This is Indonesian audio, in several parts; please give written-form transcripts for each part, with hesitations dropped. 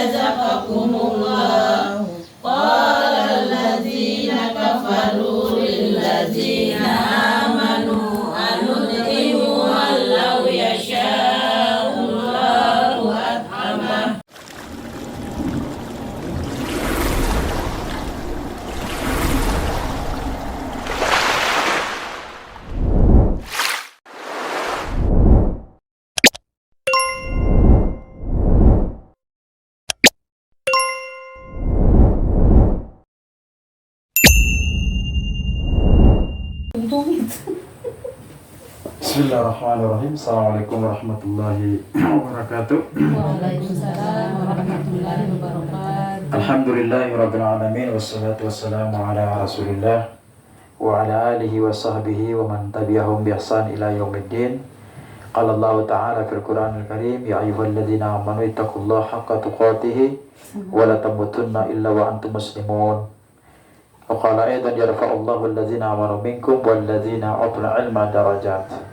رزقكم الله قال الذين كفروا للذين آمنوا أنطعم من لو يشاء الله أطعمه. Bismillahirrahmanirrahim. Assalamualaikum warahmatullahi wabarakatuh. Waalaikumsalam warahmatullahi wabarakatuh. Alhamdulillahirabbil alamin wassalatu wassalamu ala Rasulillah wa ala alihi wa sahbihi wa man tabi'ahum bi ihsan ila yaumiddin. Qala Allah ta'ala fil Qur'anil Karim, ya ayyuhalladzina amanu ittaqullaha haqqa tuqatih wa la tamutunna illa wa antum muslimun. Wa qala aidan yarfa'ullahu alladzina amanu minkum walladzina utul ilma darajat.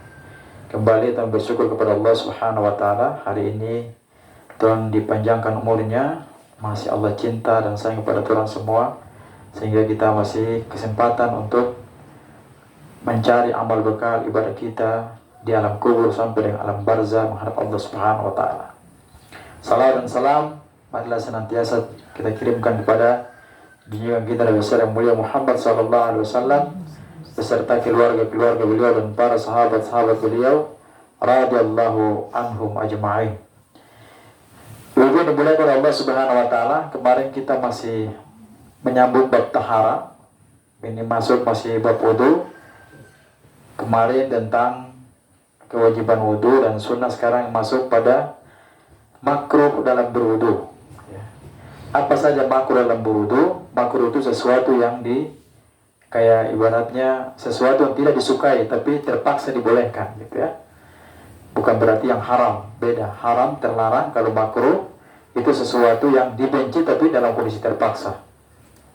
Kembali Tuhan bersyukur kepada Allah Subhanahu wa taala. Hari ini Tuhan dipanjangkan umurnya, masih Allah cinta dan sayang kepada Tuhan semua, sehingga kita masih kesempatan untuk mencari amal bekal ibadah kita di alam kubur sampai dengan alam barzah menghadap Allah Subhanahu wa taala. Salam dan salam marilah senantiasa kita kirimkan kepada junjungan kita Nabi besar yang mulia Muhammad sallallahu alaihi wasallam beserta keluarga-keluarga beliau dan para sahabat-sahabat beliau radhiyallahu anhum ajma'in. Ibu dimuliakan oleh Allah Subhanahu wa taala, kemarin kita masih menyambung bab tahara. Ini masuk masih bab wudu. Kemarin tentang kewajiban wudu dan sunnah, sekarang masuk pada makruh dalam berwudu. Apa saja makruh dalam berwudu? Makruh itu sesuatu yang kayak ibaratnya sesuatu yang tidak disukai tapi terpaksa dibolehkan gitu ya. Bukan berarti yang haram, beda. Haram, terlarang. Kalau makruh itu sesuatu yang dibenci tapi dalam kondisi terpaksa.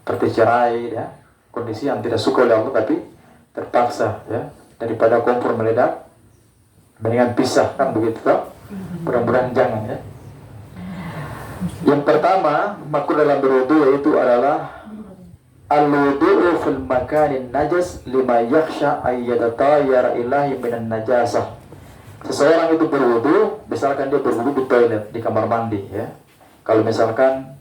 Seperti cerai ya, kondisi yang tidak suka oleh Allah tapi terpaksa ya. Daripada kompor meledak, mendingan pisah, kan begitu toh? Mudah-mudahan jangan ya. Yang pertama, makruh dalam berwudu yaitu adalah al-wudu'u fil makanin najas lima yakhsha ayyadatayyara ilahi minan najasah. Seseorang itu berwudu, misalkan dia berwudu di toilet, di kamar mandi ya. Kalau misalkan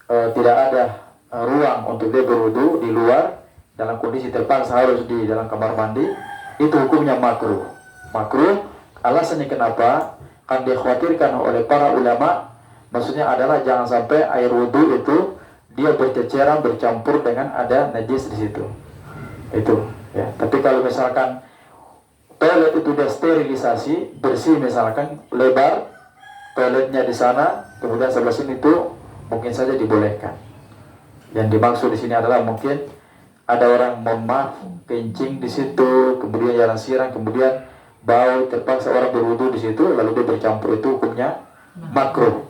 tidak ada ruang untuk dia berwudu di luar, dalam kondisi terpaksa harus di dalam kamar mandi, itu hukumnya makruh. Makruh, alasannya kenapa? Kan dikhawatirkan oleh para ulama, maksudnya adalah jangan sampai air wudu itu dia berceceran, bercampur dengan ada najis di situ. Itu ya. Tapi kalau misalkan toilet itu sudah sterilisasi, bersih, misalkan lebar toiletnya di sana, kemudian sebelah sini itu mungkin saja dibolehkan. Yang dimaksud di sini adalah mungkin ada orang mohon maaf kencing di situ, kemudian jalan sirang, kemudian bau, terpaksa orang berwudu di situ, lalu dia bercampur, itu hukumnya makruh.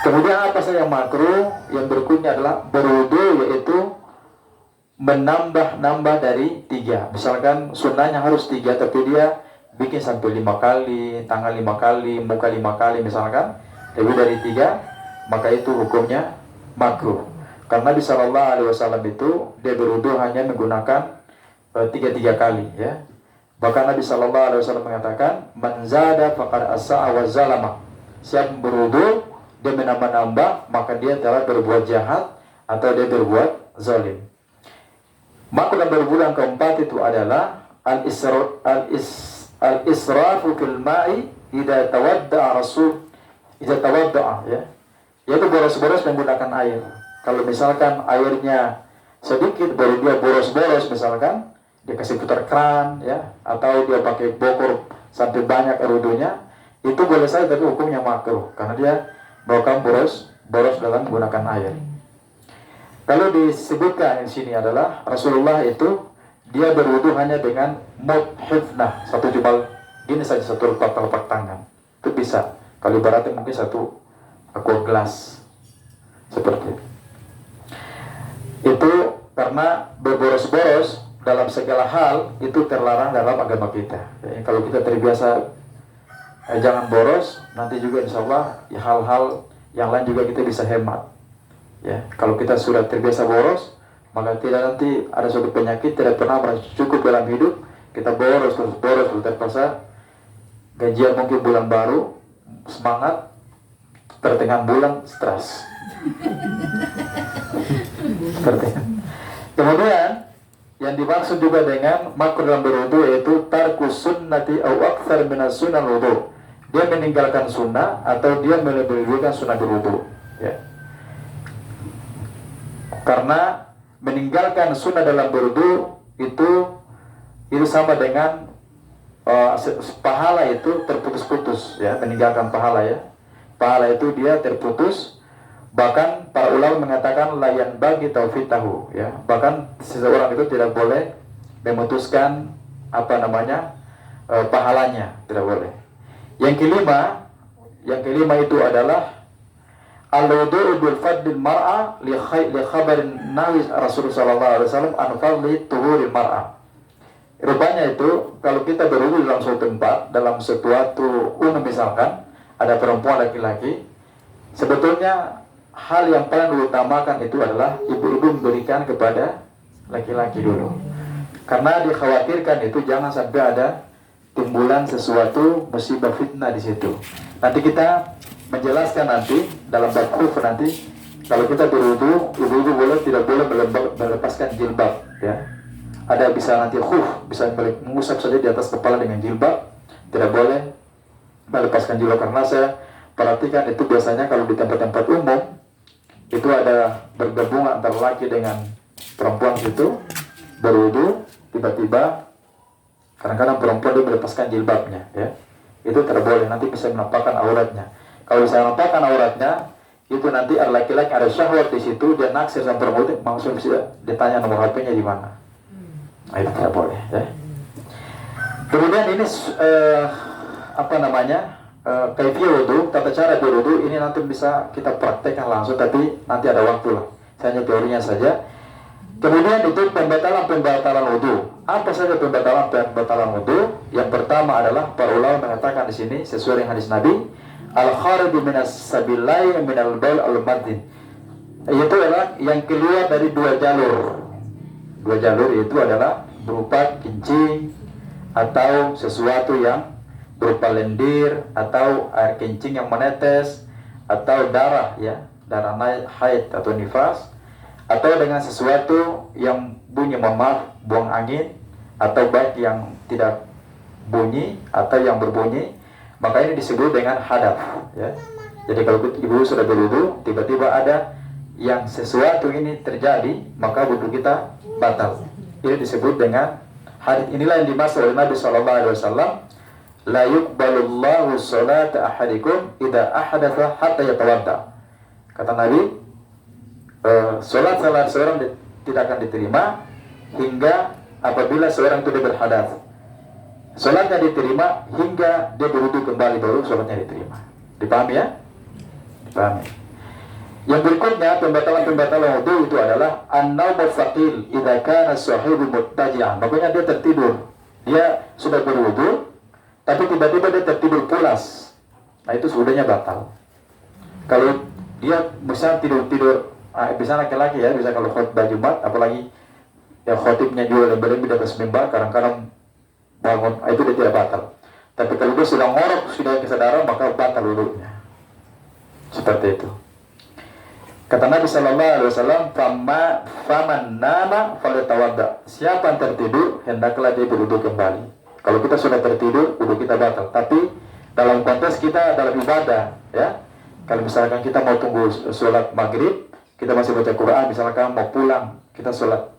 Kemudian apa saja yang makruh? Yang berikutnya adalah berwudu, yaitu menambah dari 3. Misalkan sunnahnya harus 3, tapi dia bikin sampai 5 kali, tangan 5 kali, muka 5 kali misalkan, lebih dari 3, maka itu hukumnya makruh. Karena Nabi Sallallahu Alaihi Wasallam itu dia berwudu hanya menggunakan 3 kali ya. Bahkan Nabi Sallallahu Alaihi Wasallam mengatakan, man zada faqad asa'a wa zalama. Siapa berwudu dia menambah-nambah, maka dia telah berbuat jahat atau dia berbuat zalim. Maka dalam berwudu yang keempat itu adalah al-israfu fil ma'i idza tawadda'a ya. Yaitu boros-boros menggunakan air. Kalau misalkan airnya sedikit baru dia boros-boros, misalkan dia kasih putar keran ya, atau dia pakai bokor sampai banyak air wudunya, itu boleh saja tapi hukumnya makruh karena dia bahkan boros dalam menggunakan air. Kalau disebutkan di sini adalah Rasulullah itu dia berwudu hanya dengan mudhifnah, satu jubal gini saja, satu telapak tangan. Itu bisa. Kalau ibaratnya mungkin satu aqua gelas seperti itu. Itu karena berboros-boros dalam segala hal itu terlarang dalam agama kita. Jadi, kalau kita terbiasa jangan boros. Nanti juga insya Allah ya, hal-hal yang lain juga kita bisa hemat. Ya, kalau kita sudah terbiasa boros, maka tidak nanti ada suatu penyakit tidak pernah merasa cukup dalam hidup. Kita boros terus terpaksa gajian mungkin bulan baru semangat, pertengahan bulan stres. Kemudian yang dimaksud juga dengan makruh dalam berwudu yaitu tarkus sunnati au aktsar minas sunnah wudu. Dia meninggalkan sunnah atau dia melebihi sunnah berwudu, ya. Karena meninggalkan sunnah dalam berwudu itu sama dengan pahala itu terputus-putus, ya. Meninggalkan pahala, ya. Pahala itu dia terputus. Bahkan para ulama mengatakan layan bagi taufitahu, ya. Bahkan seseorang itu tidak boleh memutuskan pahalanya, tidak boleh. Yang kelima itu adalah al-wudu'u bil fadlil mar'a li khabarin Nabi Rasulullah sallallahu alaihi wasallam an fadli tuhuril mar'a. Rupanya itu kalau kita berwudu dalam suatu tempat, dalam suatu misalkan ada perempuan laki-laki, sebetulnya hal yang paling diutamakan itu adalah ibu-ibu memberikan kepada laki-laki dulu. Karena dikhawatirkan itu jangan sampai ada timbulan sesuatu musibah fitnah di situ. Nanti kita menjelaskan nanti dalam bab khuf nanti kalau kita berwudu, ibu-ibu tidak boleh melepaskan jilbab, ya. Ada bisa nanti khuf, bisa mengusap saja di atas kepala dengan jilbab, tidak boleh melepaskan jilbab. Karena saya perhatikan itu biasanya kalau di tempat-tempat umum itu ada bergabung antara laki dengan perempuan gitu, berwudu, tiba-tiba kadang-kadang perempuan dia melepaskan jilbabnya, ya. Itu tidak boleh, nanti bisa menampakkan auratnya. Kalau bisa menampakkan auratnya, itu nanti ada laki-laki ada syahwat di situ, dia naksir sama perempuan itu, langsung bisa ditanya nomor HP-nya di mana. Nah, itu tidak boleh, ya. Kemudian ini kaifiyah wudu, tata cara berwudu ini nanti bisa kita praktekkan langsung, tapi nanti ada waktu lah. Saya hanya teorinya saja. Kemudian itu pembatalan wudu. Apa saja pembatalan wudu? Yang pertama adalah para ulama mengatakan di sini sesuai dengan hadis Nabi, al-khariju minas sabilai minal baul al-madin. Itu adalah yang keluar dari dua jalur. Dua jalur itu adalah berupa kencing atau sesuatu yang berupa lendir atau air kencing yang menetes atau darah, ya, darah haid atau nifas, atau dengan sesuatu yang bunyi, buang angin, atau baik yang tidak bunyi atau yang berbunyi, maka ini disebut dengan hadath, ya. Jadi kalau ibu sudah berwudu, tiba-tiba ada yang sesuatu ini terjadi, maka wudu kita batal. Ini disebut dengan hadits. Inilah yang dimaksud oleh Nabi SAW. La yuqbalullahu salata ahadikum idza ahdatha hatta yatawadda. Kata Nabi, salat salah seorang tidak akan diterima hingga apabila seorang itu berhadas. Salatnya diterima hingga dia berwudu kembali, baru salatnya diterima. Dipahami, ya? Dipahami. Yang berikutnya pembatalan wudu itu adalah an-naumul thaqil idza kana sahibu muttaji'an. Makanya dia tertidur. Dia sudah berwudu tapi tiba-tiba dia tertidur pulas. Nah, itu sudahnya batal. Kalau dia bisa tidur, bisa laki-laki, ya, bisa kalau khutbah Jumat, apalagi ya khotibnya juga lebih di atas mimbar, kadang-kadang bangun, itu dia tidak batal. Tapi kalau dia sudah ngorok, sudah kesadaran, maka batal wudunya. Seperti itu. Kata Nabi SAW, faman nama falyatawadda. Siapa yang tertidur, hendaklah dia berwudu kembali. Kalau kita sudah tertidur, wudu kita batal. Tapi dalam konteks kita dalam ibadah, ya. Kalau misalkan kita mau tunggu sholat maghrib, kita masih baca Quran, misalkan mau pulang, kita sholat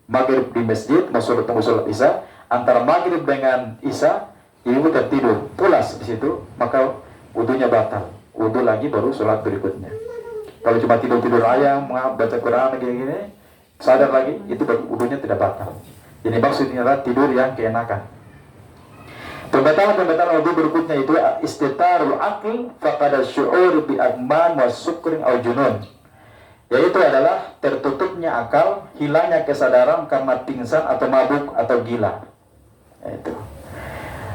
maghrib di masjid, mau tunggu sholat isya, antara maghrib dengan isya, ibu tertidur, pulas di situ, maka wudunya batal. Wudu lagi baru sholat berikutnya. Kalau cuma tidur ayam, baca Quran gini-gini, sadar lagi, itu wudunya tidak batal. Jadi maksudnya adalah tidur yang keenakan. Pembatalan wudu berikutnya itu istitarul aql faqad syu'ur bi agman wa sukrin au junun. Yaitu adalah tertutupnya akal, hilangnya kesadaran karena pingsan atau mabuk atau gila. Itu.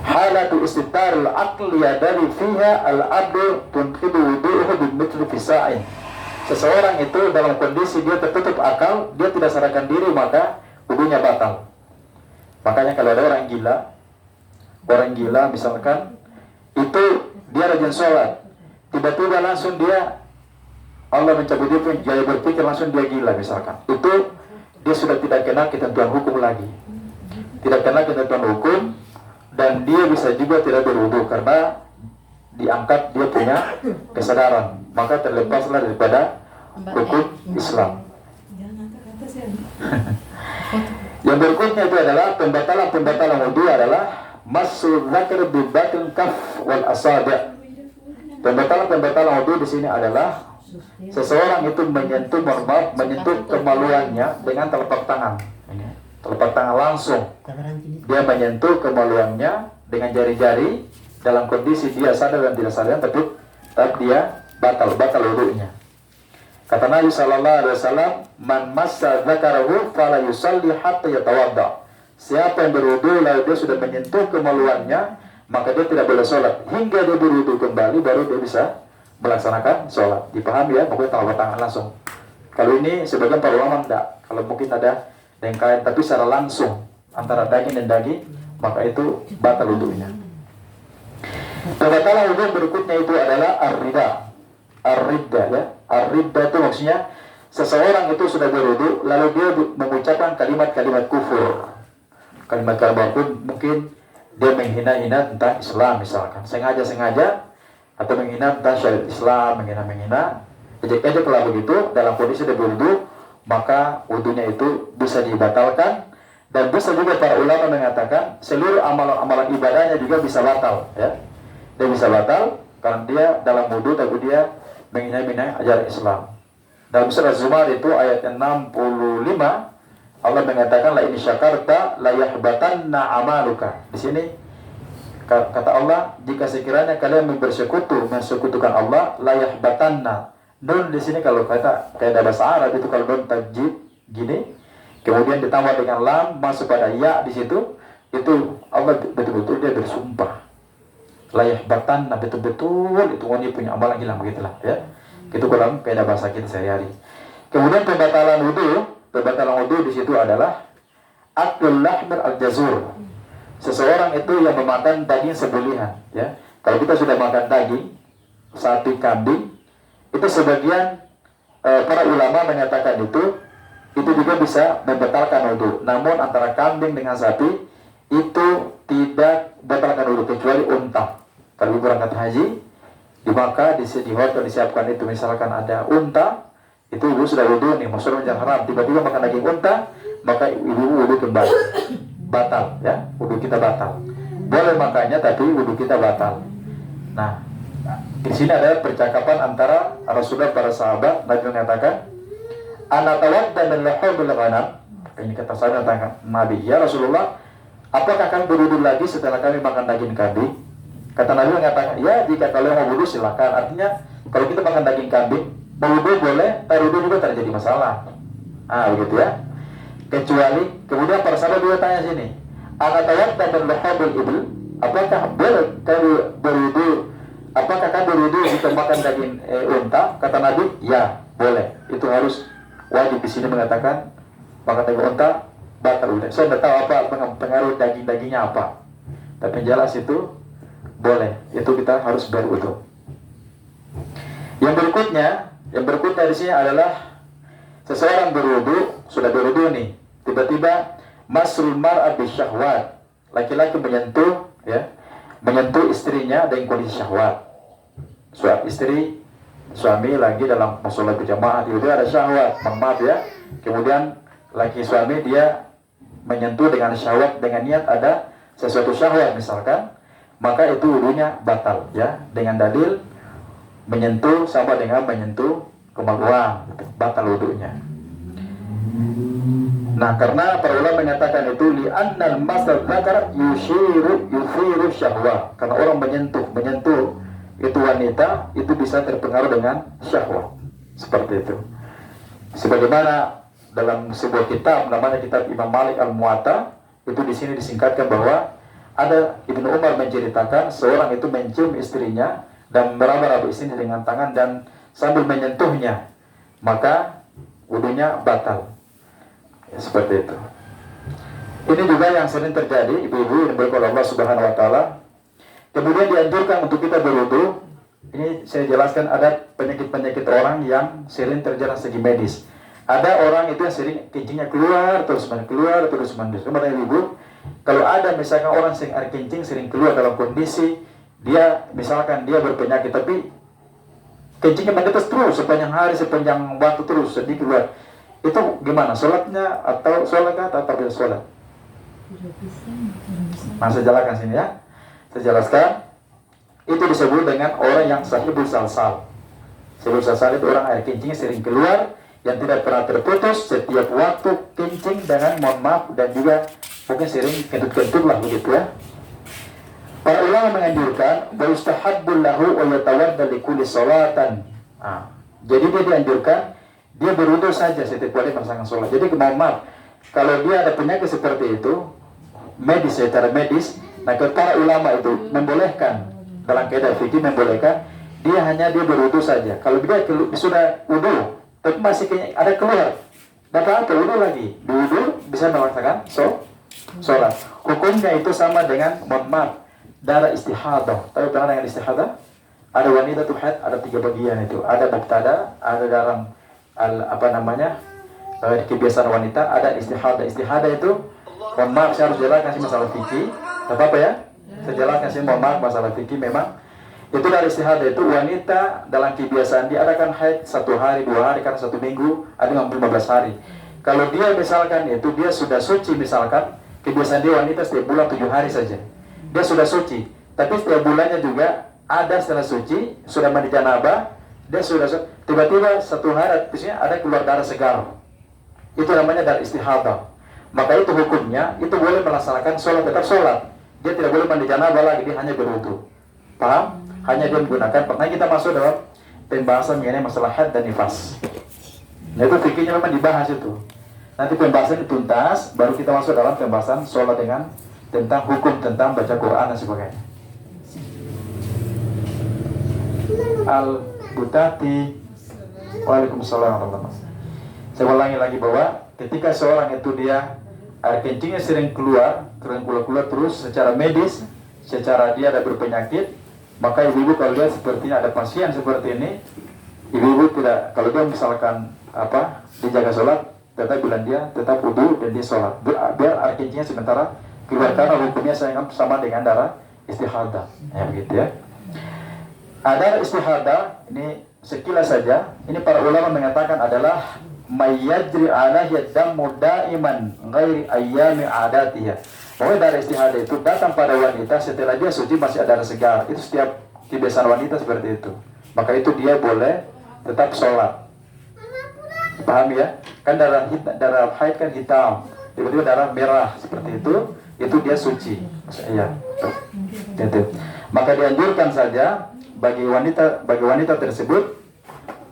halatu istitaril aqli yadari fiha al-abdu tunqidu wudu'uhu bimithli fisa'in. Seseorang itu dalam kondisi dia tertutup akal, dia tidak sadarkan diri, maka wudunya batal. Makanya kalau ada orang gila misalkan itu dia rajin sholat, tiba-tiba langsung dia Allah mencabut dia punya gaya berpikir, langsung dia gila misalkan, itu dia sudah tidak kenal ketentuan hukum lagi, tidak kenal ketentuan hukum, dan dia bisa juga tidak berwudu karena diangkat dia punya kesadaran, maka terlepaslah daripada hukum Islam. Yang berikutnya itu adalah pembatalan wudu adalah masul dzakar bi batil kaf wal asabi'. Pembatalan wudu di sini adalah seseorang itu menyentuh kemaluannya dengan telapak tangan. Telapak tangan langsung. Dia menyentuh kemaluannya dengan jari-jari dalam kondisi dia sadar dan tidak sadar, tapi dia batal wudunya. Kata Nabi sallallahu alaihi wasallam, "Man massa dzakarahu fala yusalli hatta yatawadda." Siapa yang berwudu lalu dia sudah menyentuh kemaluannya, maka dia tidak boleh sholat hingga dia berwudu kembali, baru dia bisa melaksanakan sholat. Dipahami ya, pokoknya telapak tangan langsung. Kalau ini sebagian para ulama tidak. Kalau mungkin ada kain, tapi secara langsung antara daging dan daging, maka itu batal wudunya. Pembatalan wudu berikutnya itu adalah ar-ridda ya. Ar-ridda itu maksudnya seseorang itu sudah berwudu lalu dia mengucapkan kalimat-kalimat kufur. Kalimat-kalimat kufur, mungkin dia menghina-hina tentang Islam misalkan, sengaja atau menghina tentang syariat Islam, menghina ejek-ejek kalau begitu dalam kondisi dia berwudu, maka wudunya itu bisa dibatalkan. Dan bisa juga para ulama mengatakan seluruh amalan ibadahnya juga bisa batal ya. Dia bisa batal karena dia dalam wudu tapi dia menghina ajaran Islam. Dalam surah Zumar itu ayat 65 Allah mengatakan la in syakarta la yahbatanna amaluka. Di sini kata Allah, jika sekiranya kalian mensekutukan Allah, la yahbatanna. Nun di sini kalau kata kayak bahasa Arab itu kalau nun tajid gini, kemudian ditambah dengan lam masuk pada ya di situ, itu Allah betul-betul dia bersumpah. La yahbatanna, betul-betul itu ini punya amalan hilang begitulah ya. Itu dalam kaedah bahasa kita sehari-hari. Kemudian pembatalan wudu di situ adalah akul lahmir al-jazur. Seseorang itu yang memakan daging sembelihan ya. Kalau kita sudah makan daging sapi, kambing, itu sebagian para ulama mengatakan itu juga bisa membatalkan wudu. Namun antara kambing dengan sapi itu tidak batalkan wudu kecuali unta. Kalau berangkat haji di Makkah, di hotel disiapkan itu misalkan ada unta, itu ibu sudah wudu nih, maksudnya jangan haram, tiba-tiba makan daging unta, maka ibu wudu kembali, batal ya, wudu kita batal. Boleh makannya tapi wudu kita batal. Nah, di sini ada percakapan antara Rasulullah para sahabat. Nabi mengatakan, "Ana tawadda min lahumil ghanam." Ini kata sahabat tanya Nabi, "Ya Rasulullah, apakah kami berwudu lagi setelah kami makan daging kambing?" Kata Nabi mengatakan, "Ya, jika kalian mau wudu silakan." Artinya kalau kita makan daging kambing, mau wudu boleh, tapi wudu juga tak jadi masalah. Begitu ya. Kecuali kemudian para sahabat juga tanya sini, "Ana tawadda min lahumil ibil?" Apakah boleh kami berwudu? Apakah kami berwudu jika makan daging unta? Kata Nabi, "Ya, boleh." Itu harus wajib di sini mengatakan makan daging unta batal wudu. Saya tidak tahu apa pengaruh dagingnya apa. Tapi jelas itu boleh, itu kita harus berwudu. Yang berikutnya di sini adalah seseorang berwudu, sudah berwudu nih, tiba-tiba masrul mar'at bisyahwat, laki-laki menyentuh istrinya dengan kondisi syahwat. Suami lagi dalam sholat berjamaah, tiba-tiba ada syahwat, maaf ya. Kemudian laki suami dia menyentuh dengan syahwat dengan niat ada sesuatu syahwat misalkan, maka itu wudunya batal ya, dengan dalil menyentuh sama dengan menyentuh kemaluan, batal wudunya. Nah, karena para ulama menyatakan itu li'annal masal dzakar yufiru syahwat. Karena orang menyentuh itu wanita, itu bisa terpengaruh dengan syahwat. Seperti itu. Sebagaimana dalam sebuah kitab namanya kitab Imam Malik Al-Muwatta, itu di sini disingkatkan bahwa ada Ibnu Umar menceritakan seorang itu mencium istrinya dan meraba-raba istrinya dengan tangan dan sambil menyentuhnya, maka wudunya batal. Ya, seperti itu. Ini juga yang sering terjadi, ibu-ibu yang berkata Allah Subhanahu wa taala. Kemudian dianjurkan untuk kita berwudu. Ini saya jelaskan, ada penyakit-penyakit orang yang sering terjadi segi medis. Ada orang itu yang sering kencingnya keluar terus menerus. Kemudian ibu, kalau ada misalkan orang sering air kencing sering keluar dalam kondisi dia misalkan dia berpenyakit tapi kencingnya menetes terus sepanjang hari, sepanjang waktu terus sedih keluar, itu gimana? Sholatnya atau sholat atau tidak sholat? Nah, saya jelaskan sini ya. Saya jelaskan. Itu disebut dengan orang yang sahibul salsal. Sahibul salsal itu orang air kencingnya sering keluar yang tidak pernah terputus setiap waktu kencing dengan mohon maaf dan juga mungkin sering kentut-kentut lah begitu ya. Para ulama menganjurkan wa yustahabbul lahu wa yatawadda li kulli salatan. Jadi dia dianjurkan dia berwudu saja setiap kali melaksanakan sholat. Jadi mohon maaf kalau dia ada penyakit seperti itu medis, secara medis, nah para ulama itu membolehkan dalam kaidah fikih membolehkan dia berwudu saja. Kalau dia sudah wudu tapi masih ada keluar, dapat apa wudu lagi, wudu bisa melaksanakan sholat. Hukumnya itu sama dengan mohon maaf darah istihadah. Tahu pernah dengan istihadah? Ada wanita tuh haid, ada 3 bagian itu. Ada mubtada, ada dalam kebiasaan wanita, ada istihadah. Istihadah itu mohon maaf saya harus jelaskan sih masalah fikih. Apa ya? Saya jelaskan sih mohon maaf masalah fikih memang. Itu dari istihadah itu wanita dalam kebiasaan dia ada kan haid 1 hari, 2 hari, kan 1 minggu, ada 15 hari. Kalau dia misalkan itu dia sudah suci misalkan, kebiasaan dia wanita setiap bulan 7 hari saja. Dia sudah suci, tapi setiap bulannya juga ada setelah suci, sudah mandi janabah, dia sudah tiba-tiba 1 hari artinya ada keluar darah segar. Itu namanya darah istihadah. Maka itu hukumnya, itu boleh melaksanakan sholat, tetap sholat. Dia tidak boleh mandi janabah lagi, dia hanya berwudu. Paham? Hanya dia menggunakan. Pernah kita masuk dalam pembahasan mengenai masalah haid dan nifas. Nah itu fikihnya memang dibahas itu. Nanti pembahasan tuntas, baru kita masuk dalam pembahasan sholat dengan tentang hukum tentang baca Quran dan sebagainya. Al-Butati. Waalaikumsalam warahmatullahi wabarakatuh. Saya ulangi lagi bahwa ketika seorang itu dia air kencingnya sering keluar terus secara medis, secara dia ada berpenyakit, maka ibu-ibu kalau dia sepertinya ada pasien seperti ini, ibu-ibu tidak, kalau dia misalkan dijaga sholat, tetap bilang dia tetap wudu dan dia sholat, biar air kencingnya sementara keluar karena hukumnya sama dengan darah istihadah, ya begitu ya. Darah istihadah ini sekilas saja, ini para ulama mengatakan adalah mayyajri alaihi damu daiman ghairi ayyami adatiha. Bahwa darah istihadah itu datang pada wanita setelah dia suci masih ada darah segar. Itu setiap kebiasaan wanita seperti itu. Maka itu dia boleh tetap sholat. Paham ya? Kan darah haid kan hitam, tiba-tiba darah merah seperti itu dia suci. Iya. Maka dianjurkan saja bagi wanita tersebut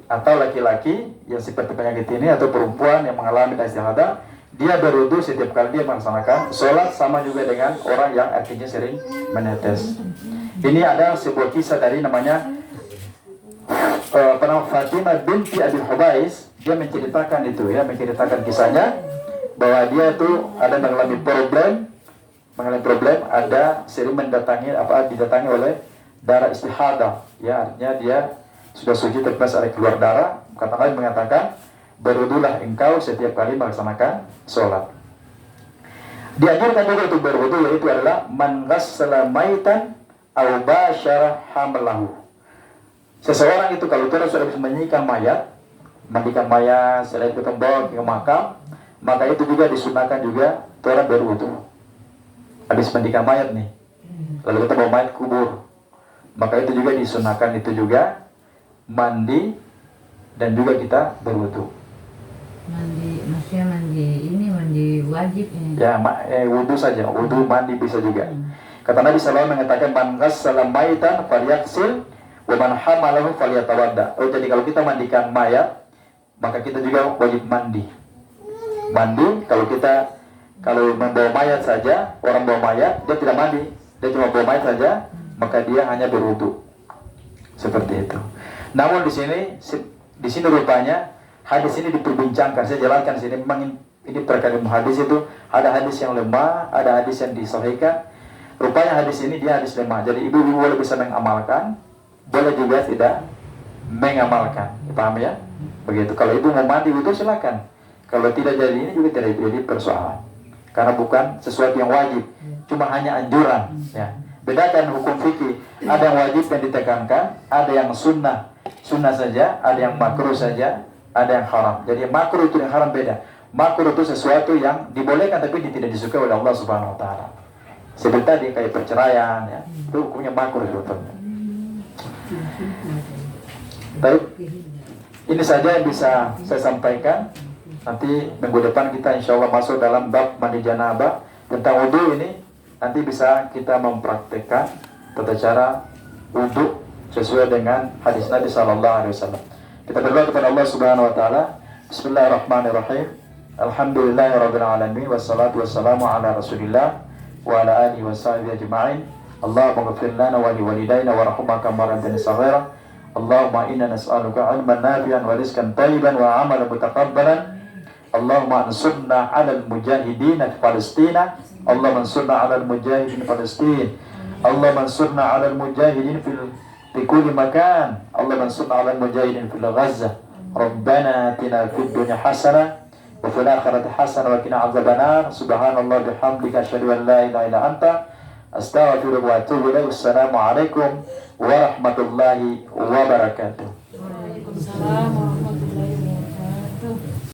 atau laki-laki yang seperti penyakit ini atau perempuan yang mengalami darah istihadah, dia berwudu setiap kali dia melaksanakan sholat, sama juga dengan orang yang airnya sering menetes. Ini ada sebuah kisah dari namanya Fatimah binti Abi Hubais. Dia menceritakan kisahnya bahwa dia itu ada mengalami problem, ada sering didatangi oleh darah istihadah. Ya, artinya dia sudah suci tapi masih ada keluar darah. Kata Nabi mengatakan, berwudulah engkau setiap kali melaksanakan sholat. Dianjurkan juga untuk berwudu, yaitu adalah man ghassala maitan aw basyara hamlahu. Seseorang itu kalau dia sudah bisa mandikan mayat, selain itu bawa ke makam, maka itu juga disunahkan juga orang berwudu. Habis mandikan mayat nih, lalu kita bawa mayat kubur, maka itu juga disunahkan, itu juga mandi dan juga kita berwudu. Maksudnya mandi wajib ini. Ya, wudu saja, wudu mandi bisa juga. Kata Nabi SAW mengatakan man ghassala maitan falyaksil wa man hamalahu falyatawadda. Jadi kalau kita mandikan mayat, maka kita juga wajib mandi. Kalau kita Kalau membawa mayat saja, orang bawa mayat, dia tidak mandi, dia cuma bawa mayat saja, maka dia hanya berwudu. Seperti itu. Namun di sini rupanya hadis ini diperbincangkan. Saya jelaskan di sini, memang ini terkait dengan hadis itu ada hadis yang lemah, ada hadis yang disahihkan. Rupanya hadis ini dia hadis lemah. Jadi ibu-ibu boleh bisa mengamalkan, boleh juga tidak mengamalkan. Paham ya? Begitu. Kalau ibu mau mandi wudu silakan. Kalau tidak jadi ini juga tidak jadi persoalan. Karena bukan sesuatu yang wajib, cuma hanya anjuran. Ya. Bedakan hukum fikih. Ada yang wajib yang ditekankan, ada yang sunnah saja, ada yang makruh saja, ada yang haram. Jadi makruh itu yang haram beda. Makruh itu sesuatu yang dibolehkan tapi tidak disukai oleh Allah Subhanahu Wa Taala. Seperti tadi kayak perceraian, ya, itu hukumnya makruh sebetulnya. Baik, ini saja yang bisa saya sampaikan. Nanti minggu depan kita insya Allah masuk dalam bab mandi janabah. Tentang wudu ini nanti bisa kita mempraktekkan tata cara wudu sesuai dengan hadis Nabi SAW. Kita berdoa kepada Allah Subhanahu Wa Taala. Bismillahirrahmanirrahim. Alhamdulillahirabbil alamin wassalatu wassalamu ala Rasulillah wa ala alihi washabihi ajma'in. Allahumma ighfir lana wa liwalidayna warhamna kama rabbayana shaghira. Allahumma inna nas'aluka 'ilman nafi'an wa rizqan thayyiban wa 'amalan mutaqabbalan. Allahumma ansurna 'alal mujahidin fi Palestina. Allahumma ansurna 'alal mujahidin fi Palestina. Allahumma ansurna 'alal mujahidin fi kulli makan. Allahumma ansurna 'alal mujahidin fi Gaza. Rabbana atina fid dunya hasanah wa fil akhirati hasanah wa qina adzabannar. Subhanallah bihamdika asyhadu an la ilaha illa anta astaghfiruka wa atubu ilaik. Wassalamualaikum warahmatullahi wabarakatuh. Waalaikumsalam warahmatullahi wabarakatuh.